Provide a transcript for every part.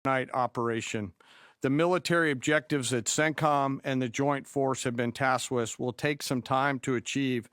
night operation. The military objectives that CENTCOM and the Joint Force have been tasked with will take some time to achieve,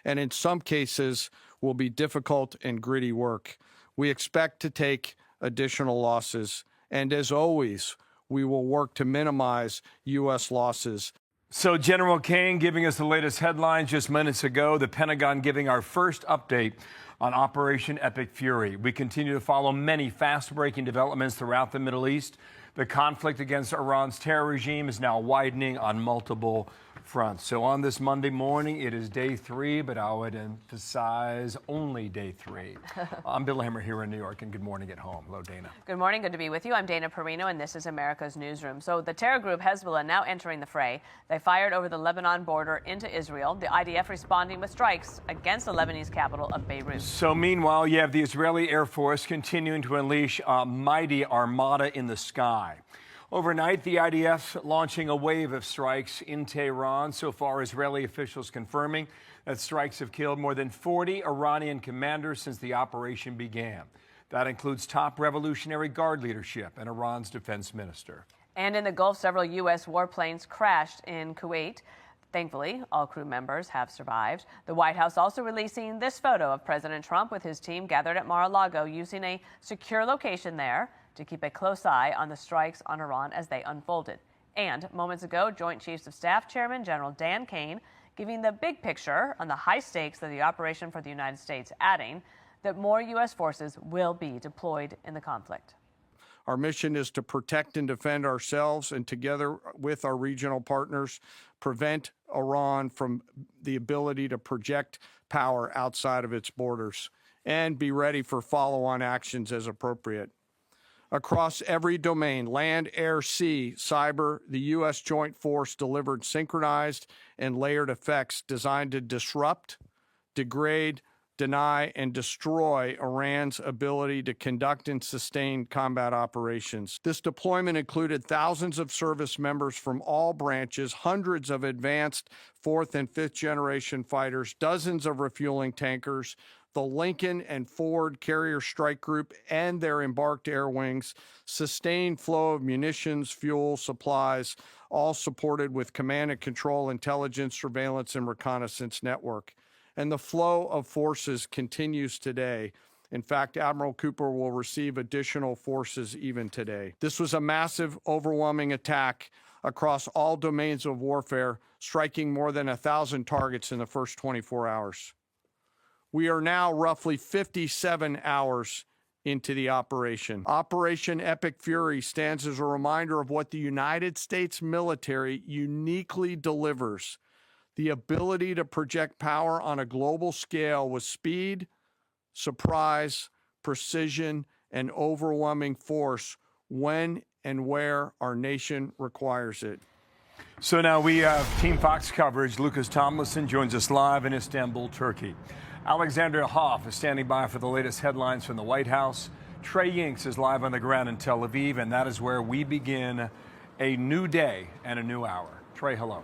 and in some cases will be difficult and gritty work. We expect to take additional losses, and as always, we will work to minimize U.S. losses. So General Kane giving us the latest headlines just minutes ago, the Pentagon giving our first update on Operation Epic Fury. We continue to follow many fast-breaking developments throughout the Middle East. The conflict against Iran's terror regime is now widening on multiple fronts. So on this Monday morning, it is day 3, but I would emphasize only day 3. I'm Bill Hammer here in New York, and good morning at home. Hello, Dana. Good morning. Good to be with you. I'm Dana Perino, and this is America's Newsroom. So the terror group Hezbollah now entering the fray. They fired over the Lebanon border into Israel. The IDF responding with strikes against the Lebanese capital of Beirut. So meanwhile, you have the Israeli Air Force continuing to unleash a mighty armada in the sky. Overnight, the IDF launching a wave of strikes in Tehran. So far, Israeli officials confirming that strikes have killed more than 40 Iranian commanders since the operation began. That includes top Revolutionary Guard leadership and Iran's defense minister. And in the Gulf, several U.S. warplanes crashed in Kuwait. Thankfully, all crew members have survived. The White House also releasing this photo of President Trump with his team gathered at Mar-a-Lago using a secure location there to keep a close eye on the strikes on Iran as they unfolded. And moments ago, Joint Chiefs of Staff Chairman General Dan Kane giving the big picture on the high stakes of the operation for the United States, adding that more U.S. forces will be deployed in the conflict. Our mission is to protect and defend ourselves and, together with our regional partners, prevent Iran from the ability to project power outside of its borders and be ready for follow-on actions as appropriate. Across every domain, land, air, sea, cyber, the U.S. Joint Force delivered synchronized and layered effects designed to disrupt, degrade, deny, and destroy Iran's ability to conduct and sustain combat operations. This deployment included thousands of service members from all branches, hundreds of advanced 4th and 5th generation fighters, dozens of refueling tankers, the Lincoln and Ford Carrier Strike Group and their embarked air wings, sustained flow of munitions, fuel, supplies, all supported with command and control, intelligence, surveillance, and reconnaissance network. And the flow of forces continues today. In fact, Admiral Cooper will receive additional forces even today. This was a massive, overwhelming attack across all domains of warfare, striking more than 1,000 targets in the first 24 hours. We are now roughly 57 hours into the operation. Operation Epic Fury stands as a reminder of what the United States military uniquely delivers: the ability to project power on a global scale with speed, surprise, precision, and overwhelming force when and where our nation requires it. So now we have Team Fox coverage. Lucas Tomlinson joins us live in Istanbul, Turkey. Alexander Hoff is standing by for the latest headlines from the White House. Trey Yinks is live on the ground in Tel Aviv, and that is where we begin a new day and a new hour. Trey, hello.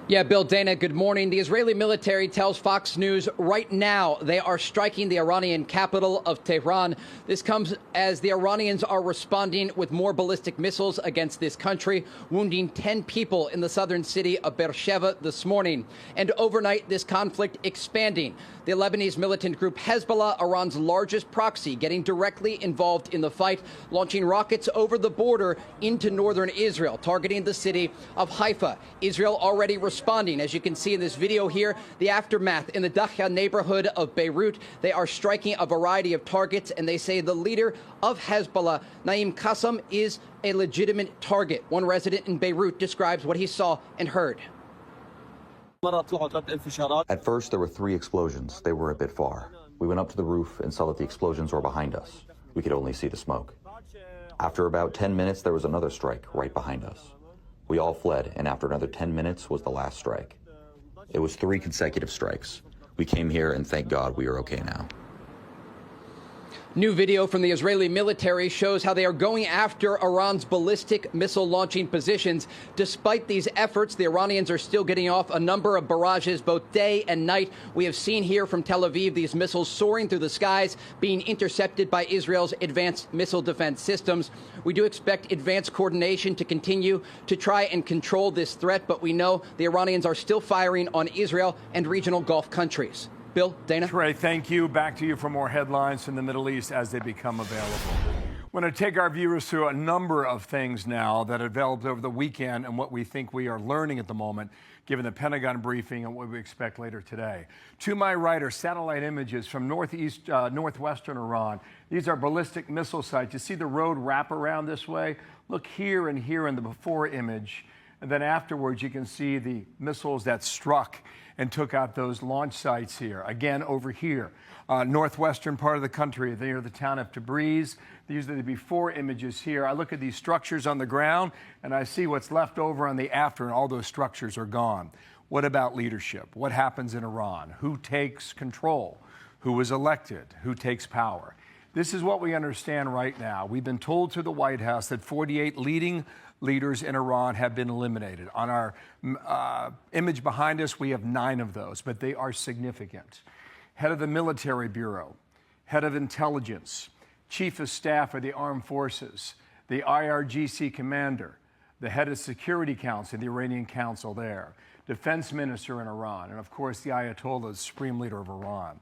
Yeah, Bill, Dana, good morning. The Israeli military tells Fox News right now they are striking the Iranian capital of Tehran. This comes as the Iranians are responding with more ballistic missiles against this country, wounding 10 people in the southern city of Beersheba this morning. And overnight, this conflict expanding. The Lebanese militant group Hezbollah, Iran's largest proxy, getting directly involved in the fight, launching rockets over the border into northern Israel, targeting the city of Haifa. Israel already responding, as you can see in this video here, the aftermath in the Dahya neighborhood of Beirut. They are striking a variety of targets, and they say the leader of Hezbollah, Naim Qassem, is a legitimate target. One resident in Beirut describes what he saw and heard. At first, there were 3 explosions. They were a bit far. We went up to the roof and saw that the explosions were behind us. We could only see the smoke. After about 10 minutes, there was another strike right behind us. We all fled, and after another 10 minutes was the last strike. It was 3 consecutive strikes. We came here, and thank God we are okay now. New video from the Israeli military shows how they are going after Iran's ballistic missile launching positions. Despite these efforts, the Iranians are still getting off a number of barrages both day and night. We have seen here from Tel Aviv these missiles soaring through the skies, being intercepted by Israel's advanced missile defense systems. We do expect advanced coordination to continue to try and control this threat, but we know the Iranians are still firing on Israel and regional Gulf countries. Bill, Dana. Trey, thank you. Back to you for more headlines from the Middle East as they become available. I want to take our viewers through a number of things now that have developed over the weekend and what we think we are learning at the moment, given the Pentagon briefing and what we expect later today. To my right are satellite images from northwestern Iran. These are ballistic missile sites. You see the road wrap around this way? Look here and here in the before image. And then afterwards, you can see the missiles that struck and took out those launch sites here. Again, over here, northwestern part of the country, near the town of Tabriz. These are the before images here. I look at these structures on the ground, and I see what's left over on the after, and all those structures are gone. What about leadership? What happens in Iran? Who takes control? Who is elected? Who takes power? This is what we understand right now. We've been told through the White House that 48 leading leaders in Iran have been eliminated. On our image behind us, we have 9 of those, but they are significant. Head of the Military Bureau, head of intelligence, chief of staff of the armed forces, the IRGC commander, the head of Security Council, the Iranian Council there, defense minister in Iran, and of course the Ayatollah, the supreme leader of Iran.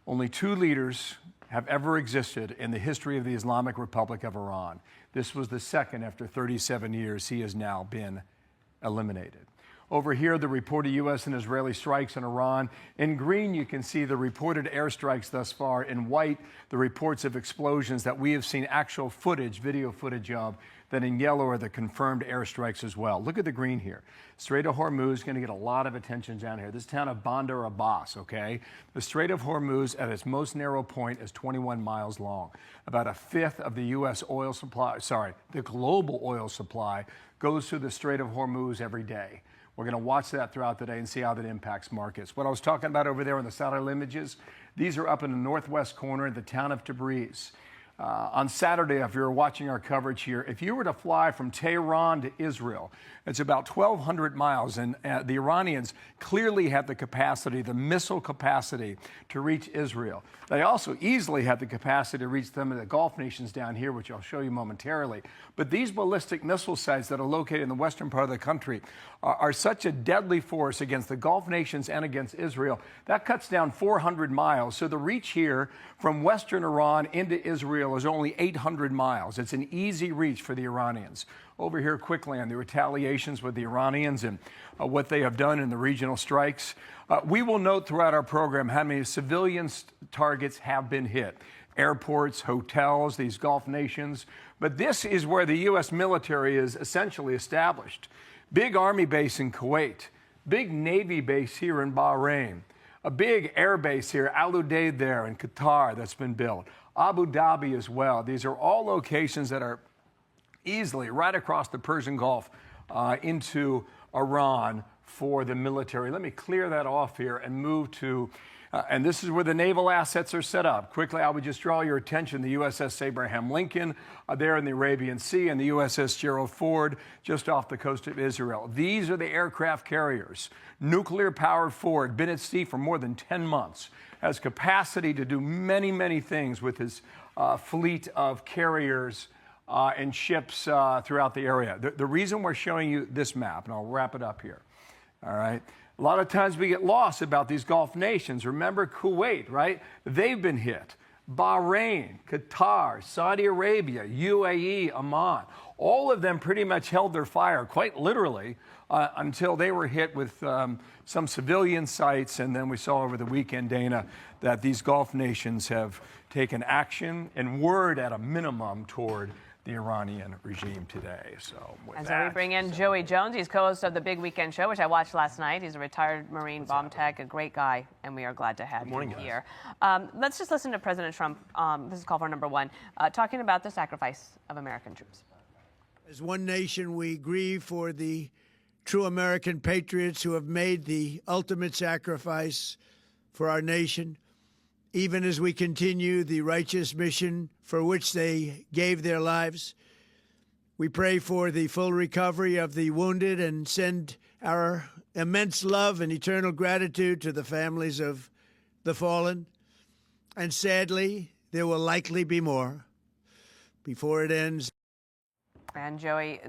Only 2 leaders have ever existed in the history of the Islamic Republic of Iran. This was the second after 37 years. He has now been eliminated. Over here, the reported U.S. and Israeli strikes in Iran. In green, you can see the reported airstrikes thus far. In white, the reports of explosions that we have seen actual footage, video footage of. Then in yellow are the confirmed airstrikes as well. Look at the green here. Strait of Hormuz is going to get a lot of attention down here. This town of Bandar Abbas, okay? The Strait of Hormuz at its most narrow point is 21 miles long. About a fifth of the U.S. oil supply, the global oil supply goes through the Strait of Hormuz every day. We're going to watch that throughout the day and see how that impacts markets. What I was talking about over there in the satellite images, these are up in the northwest corner of the town of Tabriz. On Saturday, if you were watching our coverage here, if you were to fly from Tehran to Israel, it's about 1,200 miles, and the Iranians clearly had the capacity, the missile capacity, to reach Israel. They also easily had the capacity to reach some of the Gulf nations down here, which I'll show you momentarily. But these ballistic missile sites that are located in the western part of the country are such a deadly force against the Gulf nations and against Israel. That cuts down 400 miles. So the reach here from western Iran into Israel is only 800 miles. It's an easy reach for the Iranians. Over here quickly on the retaliations with the Iranians and what they have done in the regional strikes. We will note throughout our program how many civilian targets have been hit. Airports, hotels, these Gulf nations. But this is where the U.S. military is essentially established. Big Army base in Kuwait, big Navy base here in Bahrain, a big air base here, Al Udeid there in Qatar that's been built, Abu Dhabi as well. These are all locations that are easily right across the Persian Gulf into Iran for the military. Let me clear that off here and move to, and this is where the naval assets are set up. Quickly, I would just draw your attention, the USS Abraham Lincoln there in the Arabian Sea and the USS Gerald Ford just off the coast of Israel. These are the aircraft carriers. Nuclear-powered Ford, been at sea for more than 10 months, has capacity to do many, many things with his fleet of carriers and ships throughout the area. The reason we're showing you this map, and I'll wrap it up here, all right? A lot of times we get lost about these Gulf nations. Remember Kuwait, right? They've been hit. Bahrain, Qatar, Saudi Arabia, UAE, Oman. All of them pretty much held their fire, quite literally, until they were hit with some civilian sites. And then we saw over the weekend, Dana, that these Gulf nations have taken action and word at a minimum toward the Iranian regime today. So we bring in Joey Jones. He's co-host of the Big Weekend Show, which I watched last night. He's a retired Marine bomb tech, a great guy, and we are glad to have him here. Let's just listen to President Trump. This is call for number 1, talking about the sacrifice of American troops. As one nation, we grieve for the true American patriots who have made the ultimate sacrifice for our nation. even as we continue the righteous mission for which they gave their lives. We pray for the full recovery of the wounded and send our immense love and eternal gratitude to the families of the fallen. And sadly, there will likely be more before it ends. And Joey,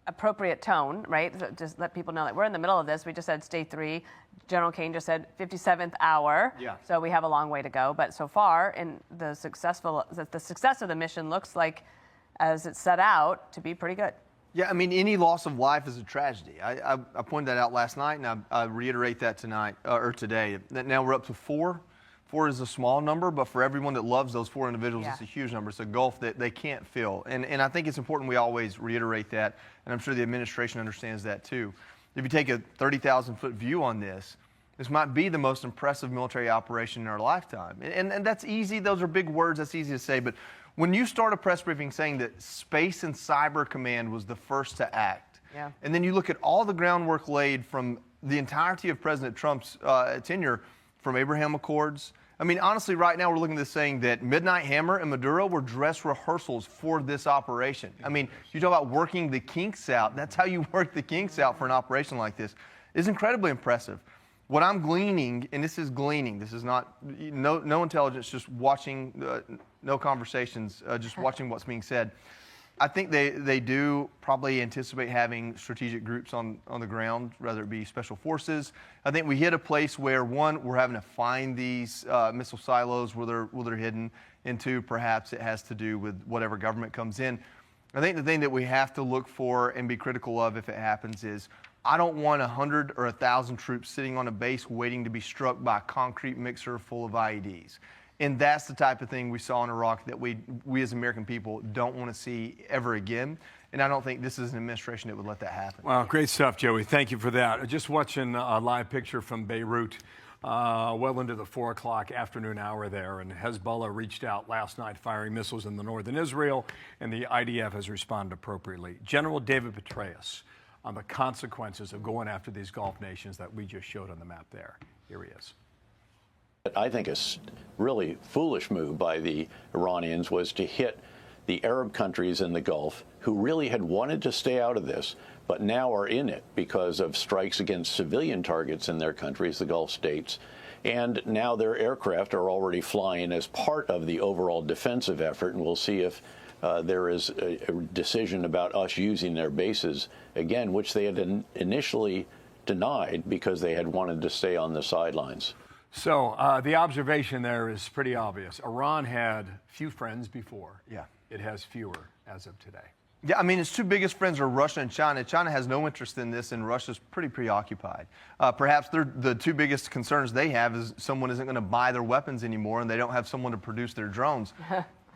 appropriate tone, right? Just let people know that we're in the middle of this. We just said day 3. General Kane just said 57th hour. Yeah. So we have a long way to go. But so far, in the success of the mission looks like, as it's set out, to be pretty good. Yeah, I mean, any loss of life is a tragedy. I pointed that out last night, and I reiterate that tonight or today. That now we're up to 4. 4 is a small number, but for everyone that loves those 4 individuals, Yeah. it's a huge number. It's a gulf that they can't fill. And I think it's important we always reiterate that, and I'm sure the administration understands that too. If you take a 30,000-foot view on this might be the most impressive military operation in our lifetime. And that's easy. Those are big words. That's easy to say. But when you start a press briefing saying that Space and Cyber Command was the first to act, Yeah. and then you look at all the groundwork laid from the entirety of President Trump's tenure, from Abraham Accords. I mean, honestly, right now we're looking at this saying that Midnight Hammer and Maduro were dress rehearsals for this operation. I mean, you talk about working the kinks out. That's how you work the kinks out for an operation like this. It's incredibly impressive. What I'm gleaning, and this is gleaning, this is not, no intelligence, just watching, no conversations, just watching what's being said. I think they do probably anticipate having strategic groups on the ground, whether it be special forces. I think we hit a place where, one, we're having to find these missile silos where they're hidden, and 2, perhaps it has to do with whatever government comes in. I think the thing that we have to look for and be critical of if it happens is, I don't want 100 or 1,000 troops sitting on a base waiting to be struck by a concrete mixer full of IEDs. And that's the type of thing we saw in Iraq that we as American people don't want to see ever again. And I don't think this is an administration that would let that happen. Well, great stuff, Joey. Thank you for that. Just watching a live picture from Beirut, well into the 4 o'clock afternoon hour there. And Hezbollah reached out last night firing missiles in the northern Israel, and the IDF has responded appropriately. General David Petraeus on the consequences of going after these Gulf nations that we just showed on the map there. Here he is. I think a really foolish move by the Iranians was to hit the Arab countries in the Gulf who really had wanted to stay out of this, but now are in it because of strikes against civilian targets in their countries, the Gulf states. And now their aircraft are already flying as part of the overall defensive effort, and we'll see if there is a decision about us using their bases again, which they had initially denied because they had wanted to stay on the sidelines. So the observation there is pretty obvious. Iran had few friends before. Yeah. It has fewer as of today. Yeah, I mean, its 2 biggest friends are Russia and China. China has no interest in this, and Russia's pretty preoccupied. Perhaps the 2 biggest concerns they have is someone isn't going to buy their weapons anymore, and they don't have someone to produce their drones.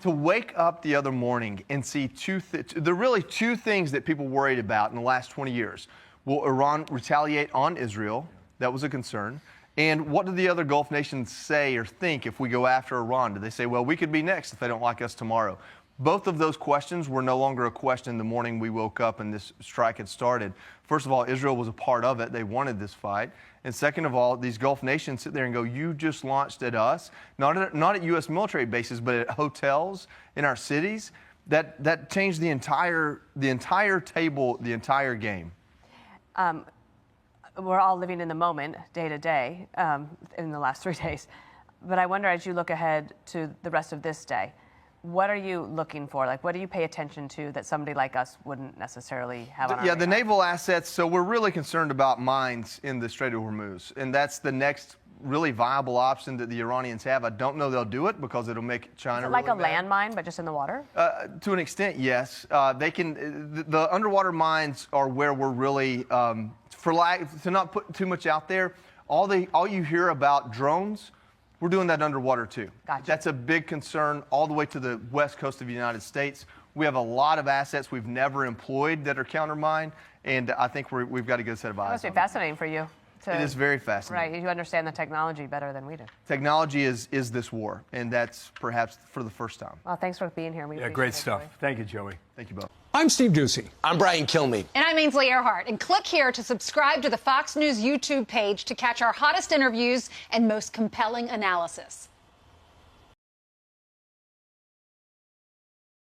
To wake up the other morning and see there are really 2 things that people worried about in the last 20 years. Will Iran retaliate on Israel? That was a concern. And what do the other Gulf nations say or think if we go after Iran? Do they say, well, we could be next if they don't like us tomorrow? Both of those questions were no longer a question the morning we woke up and this strike had started. First of all, Israel was a part of it. They wanted this fight. And second of all, these Gulf nations sit there and go, you just launched at us, not at U.S. military bases, but at hotels in our cities. That changed the entire table, the entire game. We're all living in the moment, day to day, in the last 3 days. But I wonder, as you look ahead to the rest of this day, what are you looking for? Like, what do you pay attention to that somebody like us wouldn't necessarily have on our radar? The naval assets. So we're really concerned about mines in the Strait of Hormuz, and that's the next really viable option that the Iranians have. I don't know they'll do it because it'll make China. Is it like really a landmine, but just in the water? To an extent, yes. They can. The underwater mines are where we're really, to not put too much out there. All you hear about drones. We're doing that underwater, too. Gotcha. That's a big concern all the way to the west coast of the United States. We have a lot of assets we've never employed that are countermine, and I think we've got a good set of eyes. That must be on fascinating for you. It is very fascinating. Right, you understand the technology better than we do. Technology is this war, and that's perhaps for the first time. Well, thanks for being here. We appreciate Great it, stuff. Joey. Thank you, Joey. Thank you both. I'm Steve Ducey. I'm Brian Kilmeade. And I'm Ainsley Earhart. And click here to subscribe to the Fox News YouTube page to catch our hottest interviews and most compelling analysis.